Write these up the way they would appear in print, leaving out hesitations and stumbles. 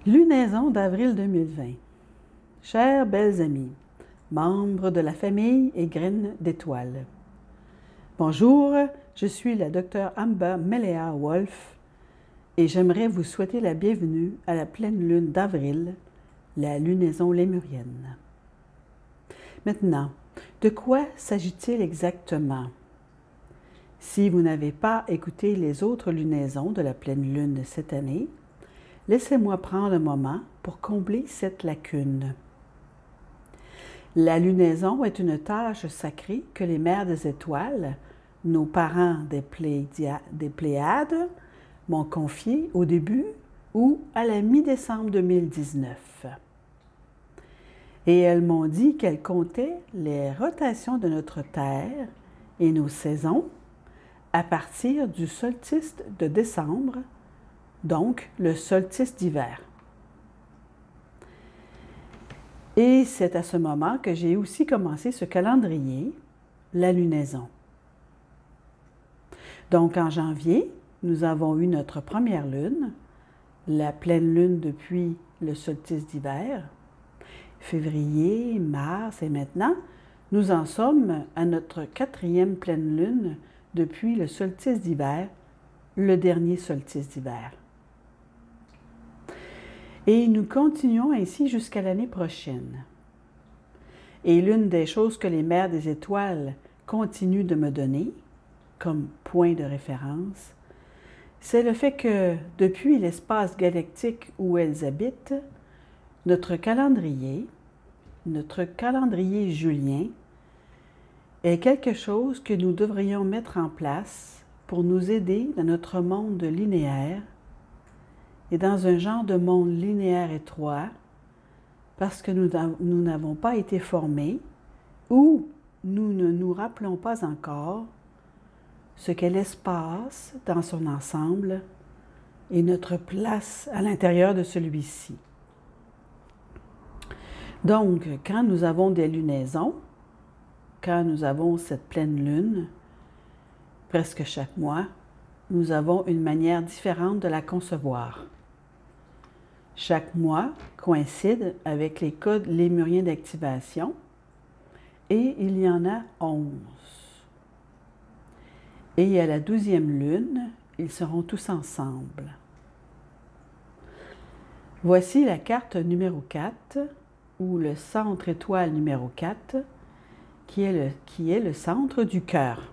Lunaison d'avril 2020. Chères belles amies, membres de la famille et graines d'étoiles. Bonjour, je suis la Dr Amber Melea Wolf et j'aimerais vous souhaiter la bienvenue à la pleine lune d'avril, la lunaison lémurienne. Maintenant, de quoi s'agit-il exactement? Si vous n'avez pas écouté les autres lunaisons de la pleine lune de cette année, laissez-moi prendre un moment pour combler cette lacune. La lunaison est une tâche sacrée que les mères des étoiles, nos parents des Pléiades, m'ont confiée au début ou à la mi-décembre 2019. Et elles m'ont dit qu'elles comptaient les rotations de notre Terre et nos saisons à partir du solstice de décembre, donc le solstice d'hiver. Et c'est à ce moment que j'ai aussi commencé ce calendrier, la lunaison. Donc en janvier, nous avons eu notre première lune, la pleine lune depuis le solstice d'hiver. Février, mars et maintenant, nous en sommes à notre quatrième pleine lune depuis le solstice d'hiver, le dernier solstice d'hiver. Et nous continuons ainsi jusqu'à l'année prochaine. Et l'une des choses que les mères des étoiles continuent de me donner, comme point de référence, c'est le fait que, depuis l'espace galactique où elles habitent, notre calendrier julien, est quelque chose que nous devrions mettre en place pour nous aider dans notre monde linéaire et dans un genre de monde linéaire étroit parce que nous n'avons pas été formés ou nous ne nous rappelons pas encore ce qu'est l'espace dans son ensemble et notre place à l'intérieur de celui-ci. Donc, quand nous avons des lunaisons, quand nous avons cette pleine lune, presque chaque mois, nous avons une manière différente de la concevoir. Chaque mois coïncide avec les codes lémuriens d'activation et il y en a 11. Et à la 12e lune, ils seront tous ensemble. Voici la carte numéro 4, ou le centre étoile numéro 4, qui est le centre du cœur.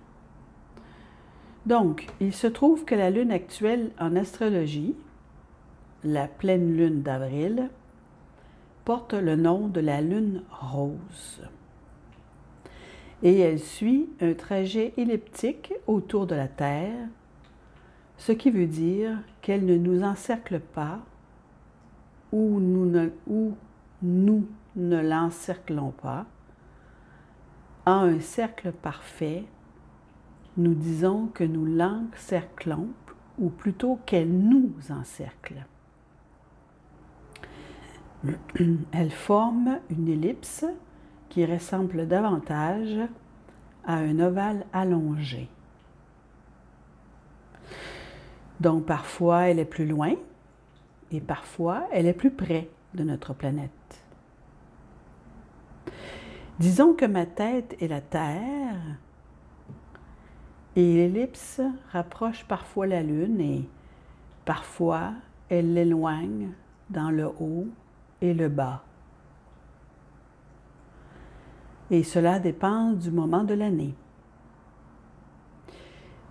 Donc, il se trouve que la lune actuelle en astrologie, la pleine lune d'avril, porte le nom de la lune rose. Et elle suit un trajet elliptique autour de la Terre, ce qui veut dire qu'elle ne nous encercle pas ou nous ne l'encerclons pas. En un cercle parfait, nous disons que nous l'encerclons, ou plutôt qu'elle nous encercle. Elle forme une ellipse qui ressemble davantage à un ovale allongé. Donc parfois elle est plus loin et parfois elle est plus près de notre planète. Disons que ma tête est la Terre et l'ellipse rapproche parfois la Lune et parfois elle l'éloigne dans le haut et le bas. Et cela dépend du moment de l'année.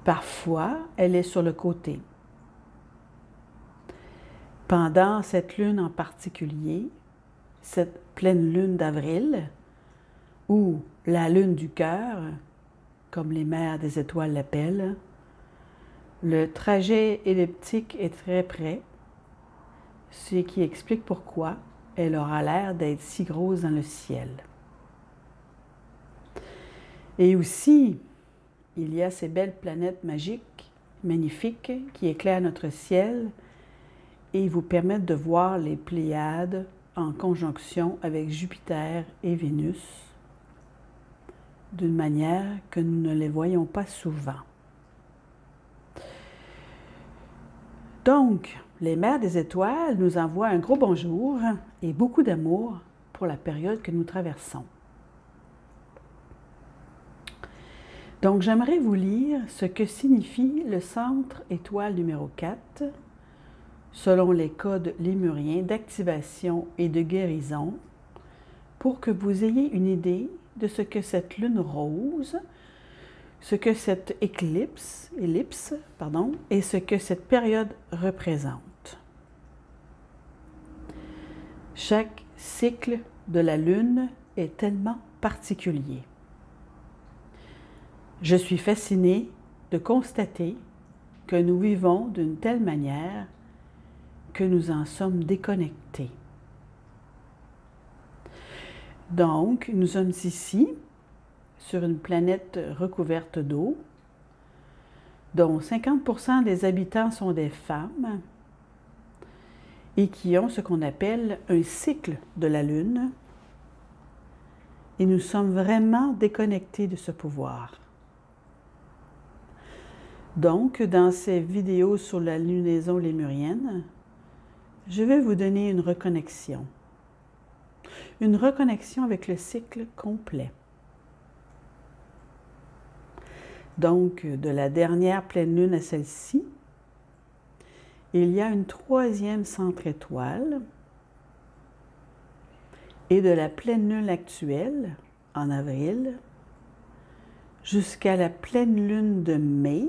Parfois, elle est sur le côté. Pendant cette lune en particulier, cette pleine lune d'avril, ou la lune du cœur, comme les mères des étoiles l'appellent, le trajet elliptique est très près, ce qui explique pourquoi elle aura l'air d'être si grosse dans le ciel. Et aussi, il y a ces belles planètes magiques, magnifiques, qui éclairent notre ciel et vous permettent de voir les Pléiades en conjonction avec Jupiter et Vénus, d'une manière que nous ne les voyons pas souvent. Donc, les mères des étoiles nous envoient un gros bonjour et beaucoup d'amour pour la période que nous traversons. Donc, j'aimerais vous lire ce que signifie le centre étoile numéro 4, selon les codes lémuriens d'activation et de guérison, pour que vous ayez une idée de ce que cette lune rose, ce que cette ellipse, et ce que cette période représente. Chaque cycle de la lune est tellement particulier. Je suis fascinée de constater que nous vivons d'une telle manière que nous en sommes déconnectés. Donc, nous sommes ici, sur une planète recouverte d'eau, dont 50% des habitants sont des femmes et qui ont ce qu'on appelle un cycle de la Lune. Et nous sommes vraiment déconnectés de ce pouvoir. Donc, dans ces vidéos sur la lunaison lémurienne, je vais vous donner une reconnexion. Une reconnexion avec le cycle complet. Donc, de la dernière pleine lune à celle-ci, il y a une troisième centre étoile. Et de la pleine lune actuelle, en avril, jusqu'à la pleine lune de mai,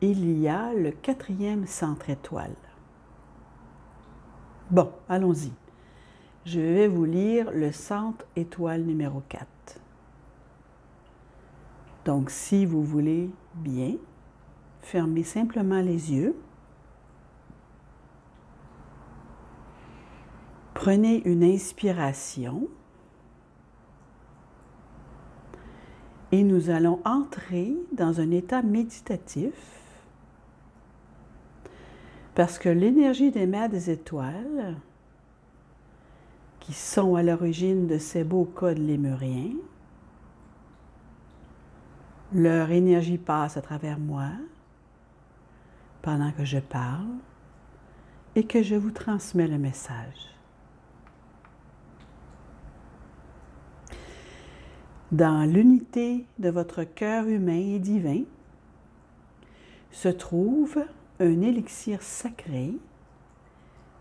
il y a le quatrième centre étoile. Bon, allons-y. Je vais vous lire le centre étoile numéro 4. Donc, si vous voulez bien, fermez simplement les yeux. Prenez une inspiration et nous allons entrer dans un état méditatif parce que l'énergie des mères des étoiles, qui sont à l'origine de ces beaux codes lémuriens, leur énergie passe à travers moi pendant que je parle et que je vous transmets le message. Dans l'unité de votre cœur humain et divin se trouve un élixir sacré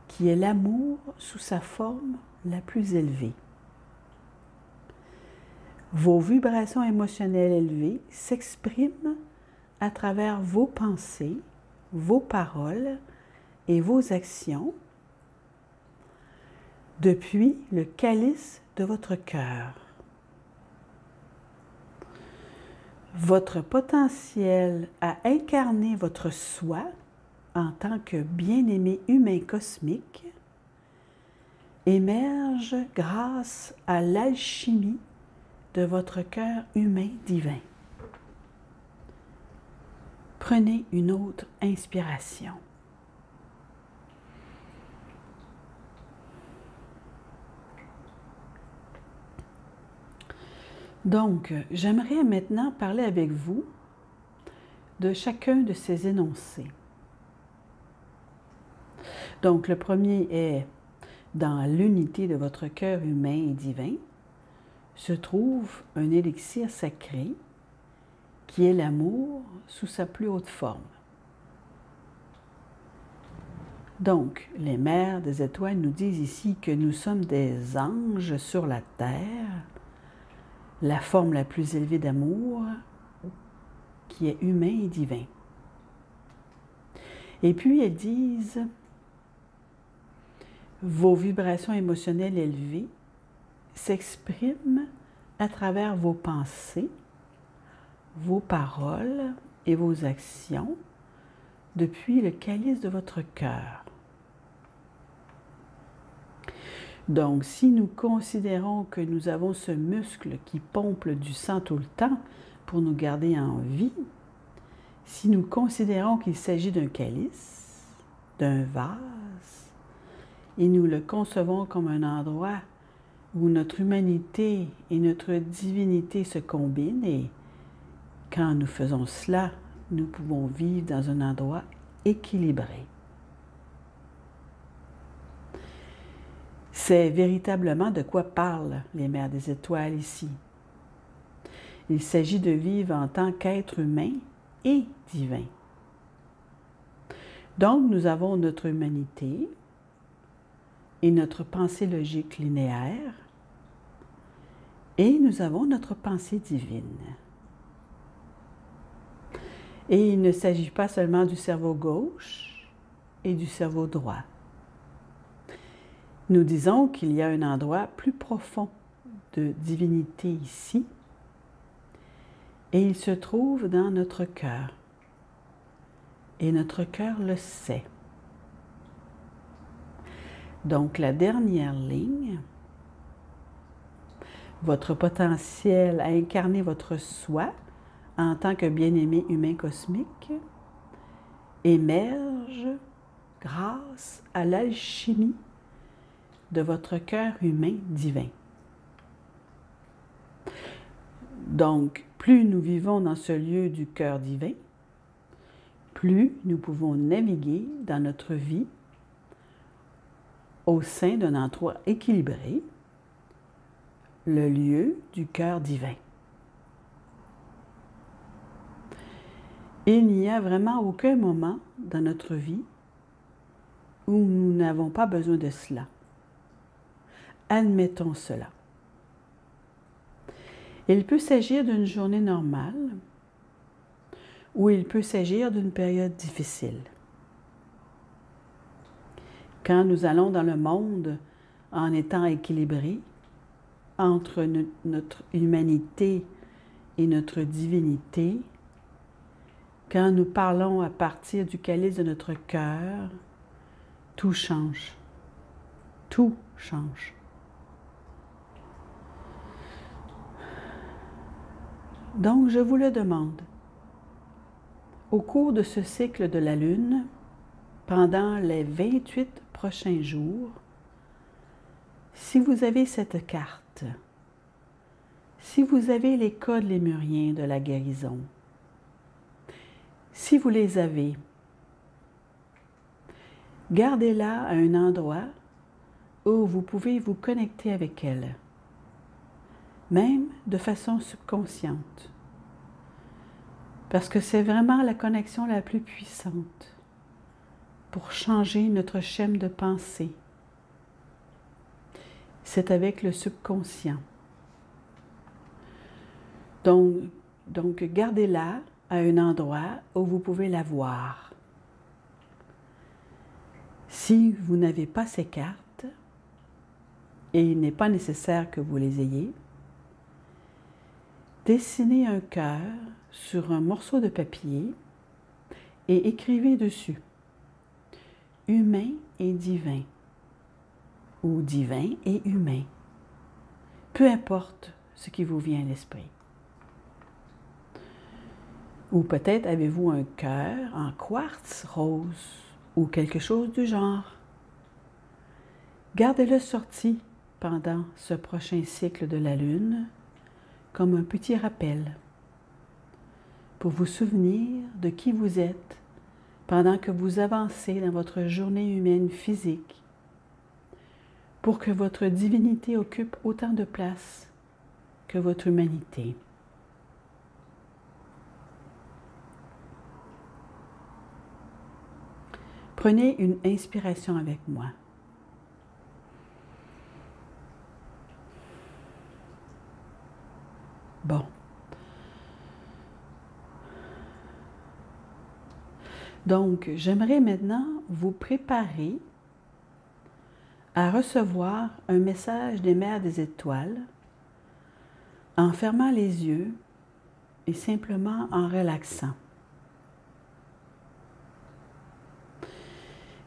qui est l'amour sous sa forme la plus élevée. Vos vibrations émotionnelles élevées s'expriment à travers vos pensées, vos paroles et vos actions depuis le calice de votre cœur. Votre potentiel à incarner votre soi en tant que bien-aimé humain cosmique émerge grâce à l'alchimie de votre cœur humain divin. Prenez une autre inspiration. Donc, j'aimerais maintenant parler avec vous de chacun de ces énoncés. Donc, le premier est « Dans l'unité de votre cœur humain et divin se trouve un élixir sacré qui est l'amour sous sa plus haute forme. » Donc, les mères des étoiles nous disent ici que nous sommes des anges sur la terre, la forme la plus élevée d'amour, qui est humain et divin. Et puis, elles disent, vos vibrations émotionnelles élevées s'expriment à travers vos pensées, vos paroles et vos actions depuis le calice de votre cœur. Donc, si nous considérons que nous avons ce muscle qui pompe du sang tout le temps pour nous garder en vie, si nous considérons qu'il s'agit d'un calice, d'un vase, et nous le concevons comme un endroit où notre humanité et notre divinité se combinent, et quand nous faisons cela, nous pouvons vivre dans un endroit équilibré. C'est véritablement de quoi parlent les mères des étoiles ici. Il s'agit de vivre en tant qu'être humain et divin. Donc, nous avons notre humanité et notre pensée logique linéaire, et nous avons notre pensée divine. Et il ne s'agit pas seulement du cerveau gauche et du cerveau droit. Nous disons qu'il y a un endroit plus profond de divinité ici, et il se trouve dans notre cœur. Et notre cœur le sait. Donc, la dernière ligne, votre potentiel à incarner votre soi en tant que bien-aimé humain cosmique émerge grâce à l'alchimie de votre cœur humain divin. Donc, plus nous vivons dans ce lieu du cœur divin, plus nous pouvons naviguer dans notre vie au sein d'un endroit équilibré, le lieu du cœur divin. Il n'y a vraiment aucun moment dans notre vie où nous n'avons pas besoin de cela. Admettons cela. Il peut s'agir d'une journée normale ou il peut s'agir d'une période difficile. Quand nous allons dans le monde en étant équilibrés entre notre humanité et notre divinité, quand nous parlons à partir du calice de notre cœur, tout change. Tout change. Donc, je vous le demande, au cours de ce cycle de la Lune, pendant les 28 prochains jours, si vous avez cette carte, si vous avez les codes lémuriens de la guérison, si vous les avez, gardez-la à un endroit où vous pouvez vous connecter avec elle, même de façon subconsciente, parce que c'est vraiment la connexion la plus puissante pour changer notre schème de pensée. C'est avec le subconscient. Donc gardez-la à un endroit où vous pouvez la voir. Si vous n'avez pas ces cartes, et il n'est pas nécessaire que vous les ayez, dessinez un cœur sur un morceau de papier et écrivez dessus « Humain et divin » ou « Divin et humain ». Peu importe ce qui vous vient à l'esprit. Ou peut-être avez-vous un cœur en quartz rose ou quelque chose du genre. Gardez-le sorti pendant ce prochain cycle de la Lune comme un petit rappel pour vous souvenir de qui vous êtes pendant que vous avancez dans votre journée humaine physique, pour que votre divinité occupe autant de place que votre humanité. Prenez une inspiration avec moi. Bon. Donc, j'aimerais maintenant vous préparer à recevoir un message des mères des étoiles en fermant les yeux et simplement en relaxant.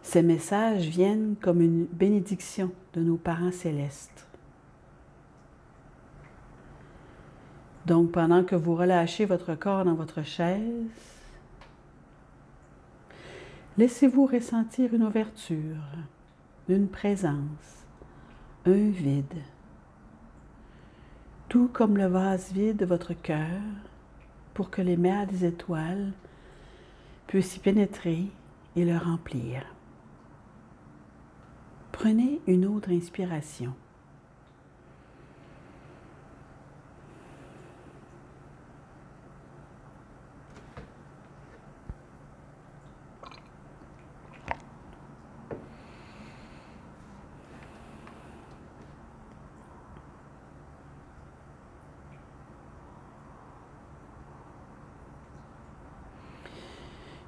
Ces messages viennent comme une bénédiction de nos parents célestes. Donc, pendant que vous relâchez votre corps dans votre chaise, laissez-vous ressentir une ouverture, une présence, un vide, tout comme le vase vide de votre cœur, pour que les mers des étoiles puissent y pénétrer et le remplir. Prenez une autre inspiration.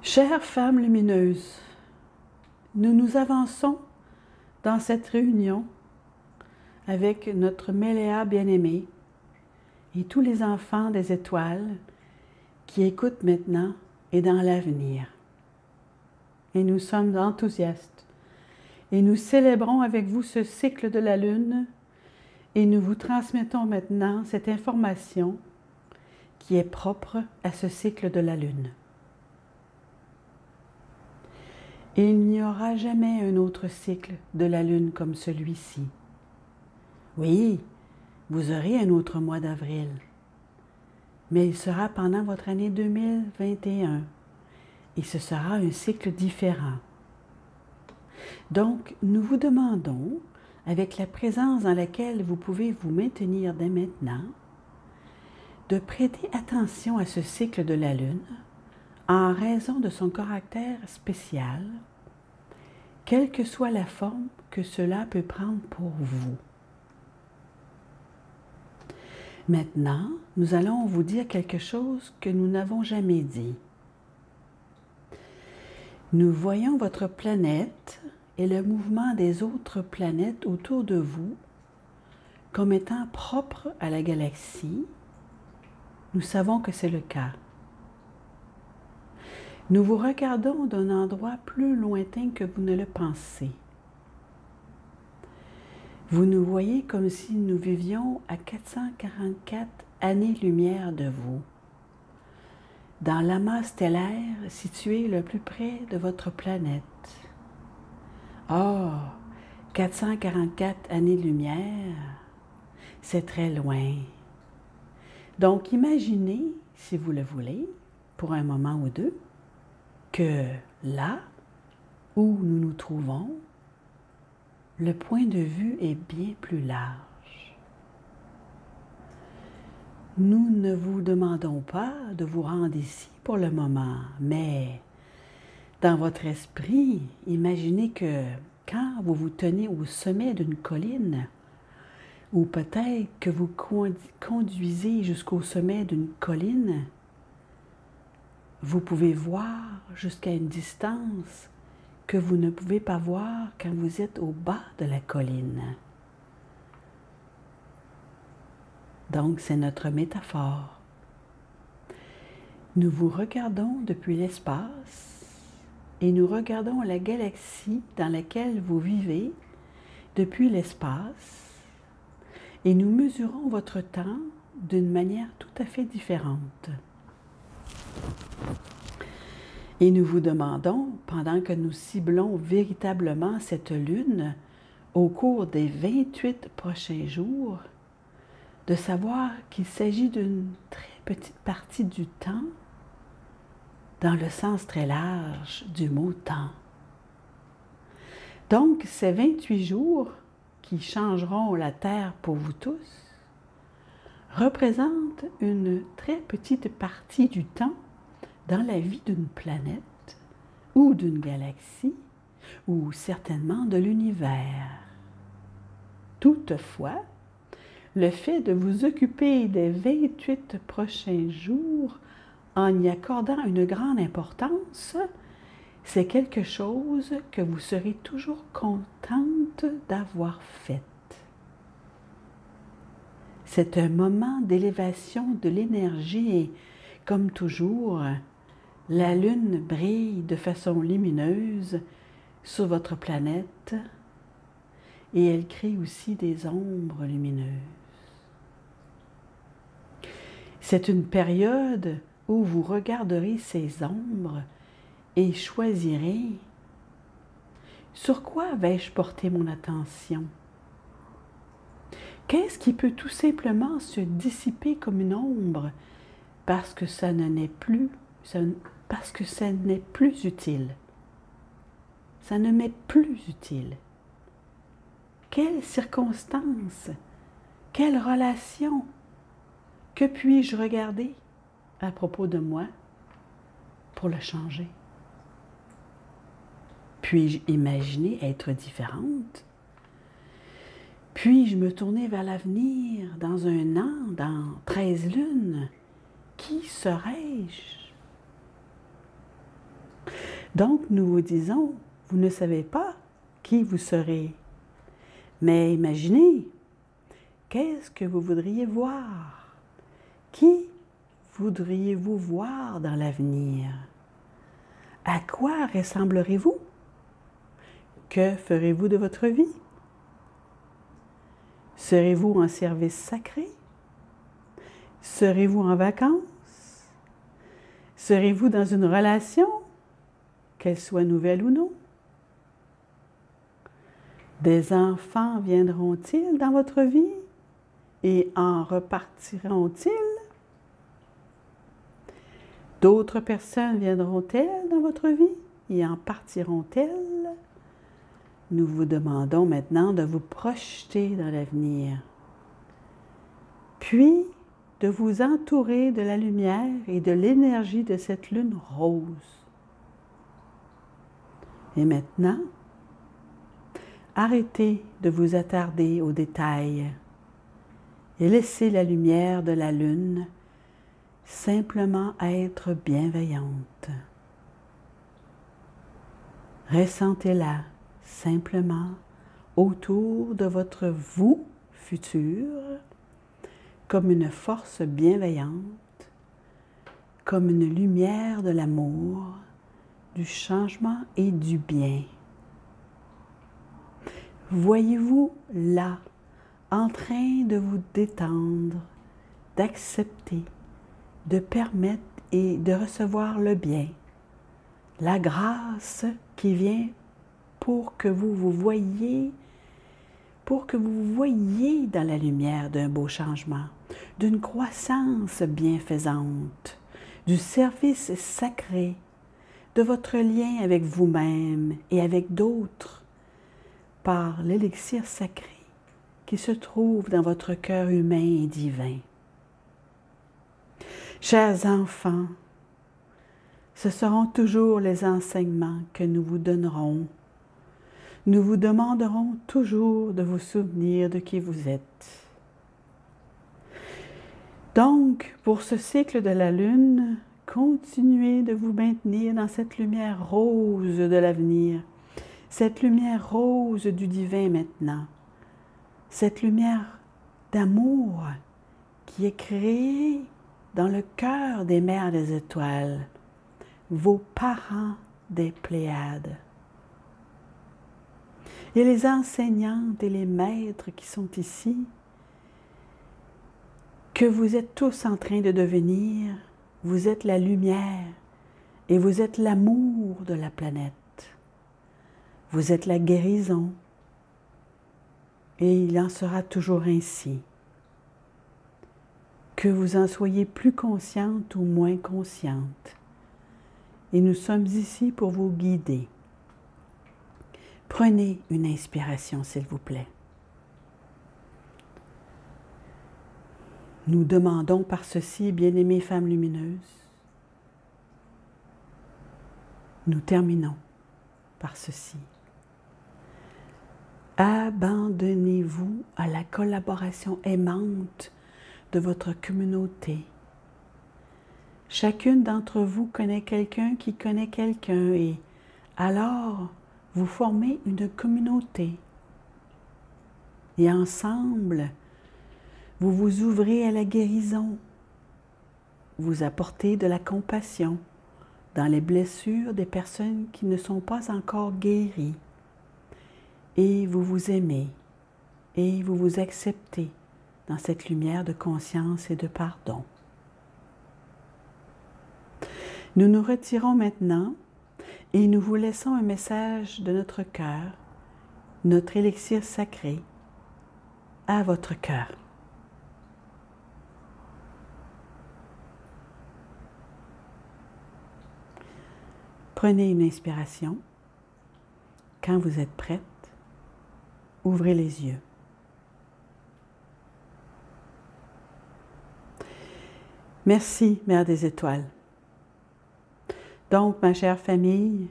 Chères femmes lumineuses, nous nous avançons dans cette réunion avec notre Méléa bien-aimée et tous les enfants des étoiles qui écoutent maintenant et dans l'avenir. Et nous sommes enthousiastes et nous célébrons avec vous ce cycle de la Lune et nous vous transmettons maintenant cette information qui est propre à ce cycle de la Lune. Et il n'y aura jamais un autre cycle de la Lune comme celui-ci. Oui, vous aurez un autre mois d'avril, mais il sera pendant votre année 2021 et ce sera un cycle différent. Donc, nous vous demandons, avec la présence dans laquelle vous pouvez vous maintenir dès maintenant, de prêter attention à ce cycle de la Lune en raison de son caractère spécial, quelle que soit la forme que cela peut prendre pour vous. Maintenant, nous allons vous dire quelque chose que nous n'avons jamais dit. Nous voyons votre planète et le mouvement des autres planètes autour de vous comme étant propres à la galaxie. Nous savons que c'est le cas. Nous vous regardons d'un endroit plus lointain que vous ne le pensez. Vous nous voyez comme si nous vivions à 444 années-lumière de vous, dans l'amas stellaire situé le plus près de votre planète. Oh, 444 années-lumière, c'est très loin. Donc imaginez, si vous le voulez, pour un moment ou deux, que là où nous nous trouvons, le point de vue est bien plus large. Nous ne vous demandons pas de vous rendre ici pour le moment, mais dans votre esprit, imaginez que quand vous vous tenez au sommet d'une colline, ou peut-être que vous conduisez jusqu'au sommet d'une colline, vous pouvez voir jusqu'à une distance que vous ne pouvez pas voir quand vous êtes au bas de la colline. Donc, c'est notre métaphore. Nous vous regardons depuis l'espace et nous regardons la galaxie dans laquelle vous vivez depuis l'espace et nous mesurons votre temps d'une manière tout à fait différente. Et nous vous demandons, pendant que nous ciblons véritablement cette lune au cours des 28 prochains jours, de savoir qu'il s'agit d'une très petite partie du temps dans le sens très large du mot temps. Donc, ces 28 jours qui changeront la Terre pour vous tous représentent une très petite partie du temps dans la vie d'une planète ou d'une galaxie ou certainement de l'univers. Toutefois, le fait de vous occuper des 28 prochains jours en y accordant une grande importance, c'est quelque chose que vous serez toujours contente d'avoir fait. C'est un moment d'élévation de l'énergie et, comme toujours, la Lune brille de façon lumineuse sur votre planète et elle crée aussi des ombres lumineuses. C'est une période où vous regarderez ces ombres et choisirez sur quoi vais-je porter mon attention. Qu'est-ce qui peut tout simplement se dissiper comme une ombre parce que ça n'est plus utile. Ça ne m'est plus utile. Quelles circonstances? Quelle relation? Que puis-je regarder à propos de moi pour le changer? Puis-je imaginer être différente? Puis-je me tourner vers l'avenir dans 1 an, dans 13 lunes? Qui serais-je? Donc, nous vous disons, vous ne savez pas qui vous serez. Mais imaginez, qu'est-ce que vous voudriez voir? Qui voudriez-vous voir dans l'avenir? À quoi ressemblerez-vous? Que ferez-vous de votre vie? Serez-vous en service sacré? Serez-vous en vacances? Serez-vous dans une relation, qu'elle soit nouvelle ou non? Des enfants viendront-ils dans votre vie et en repartiront-ils? D'autres personnes viendront-elles dans votre vie et en partiront-elles? Nous vous demandons maintenant de vous projeter dans l'avenir, puis de vous entourer de la lumière et de l'énergie de cette lune rose. Et maintenant, arrêtez de vous attarder aux détails et laissez la lumière de la lune simplement être bienveillante. Ressentez-la simplement autour de votre vous futur comme une force bienveillante, comme une lumière de l'amour, du changement et du bien. Voyez-vous là, en train de vous détendre, d'accepter, de permettre et de recevoir le bien, la grâce qui vient pour que vous vous voyiez dans la lumière d'un beau changement, d'une croissance bienfaisante, du service sacré, de votre lien avec vous-même et avec d'autres, par l'élixir sacré qui se trouve dans votre cœur humain et divin. Chers enfants, ce seront toujours les enseignements que nous vous donnerons. Nous vous demanderons toujours de vous souvenir de qui vous êtes. Donc, pour ce cycle de la Lune, continuez de vous maintenir dans cette lumière rose de l'avenir, cette lumière rose du divin maintenant, cette lumière d'amour qui est créée dans le cœur des mères des étoiles, vos parents des Pléiades. Et les enseignantes et les maîtres qui sont ici, que vous êtes tous en train de devenir, vous êtes la lumière et vous êtes l'amour de la planète. Vous êtes la guérison et il en sera toujours ainsi. Que vous en soyez plus consciente ou moins consciente. Et nous sommes ici pour vous guider. Prenez une inspiration, s'il vous plaît. Nous demandons par ceci, bien-aimées femmes lumineuses, nous terminons par ceci. Abandonnez-vous à la collaboration aimante de votre communauté. Chacune d'entre vous connaît quelqu'un qui connaît quelqu'un et alors vous formez une communauté. Et ensemble, vous vous ouvrez à la guérison. Vous apportez de la compassion dans les blessures des personnes qui ne sont pas encore guéries. Et vous vous aimez et vous vous acceptez dans cette lumière de conscience et de pardon. Nous nous retirons maintenant et nous vous laissons un message de notre cœur, notre élixir sacré, à votre cœur. Prenez une inspiration. Quand vous êtes prête, ouvrez les yeux. Merci, Mère des Étoiles. Donc, ma chère famille,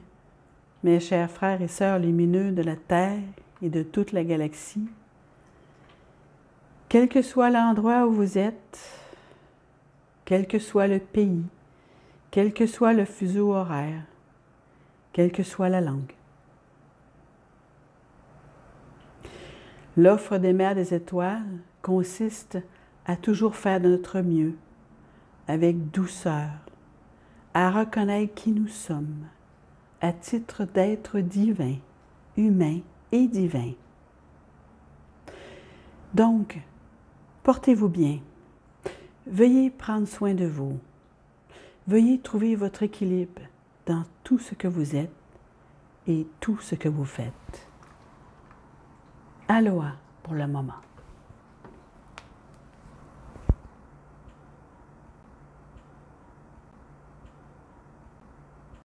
mes chers frères et sœurs lumineux de la Terre et de toute la galaxie, quel que soit l'endroit où vous êtes, quel que soit le pays, quel que soit le fuseau horaire, quelle que soit la langue, l'offre des Mères des Étoiles consiste à toujours faire de notre mieux, avec douceur, à reconnaître qui nous sommes, à titre d'être divin, humain et divin. Donc, portez-vous bien. Veuillez prendre soin de vous. Veuillez trouver votre équilibre dans tout ce que vous êtes et tout ce que vous faites. Aloha pour le moment.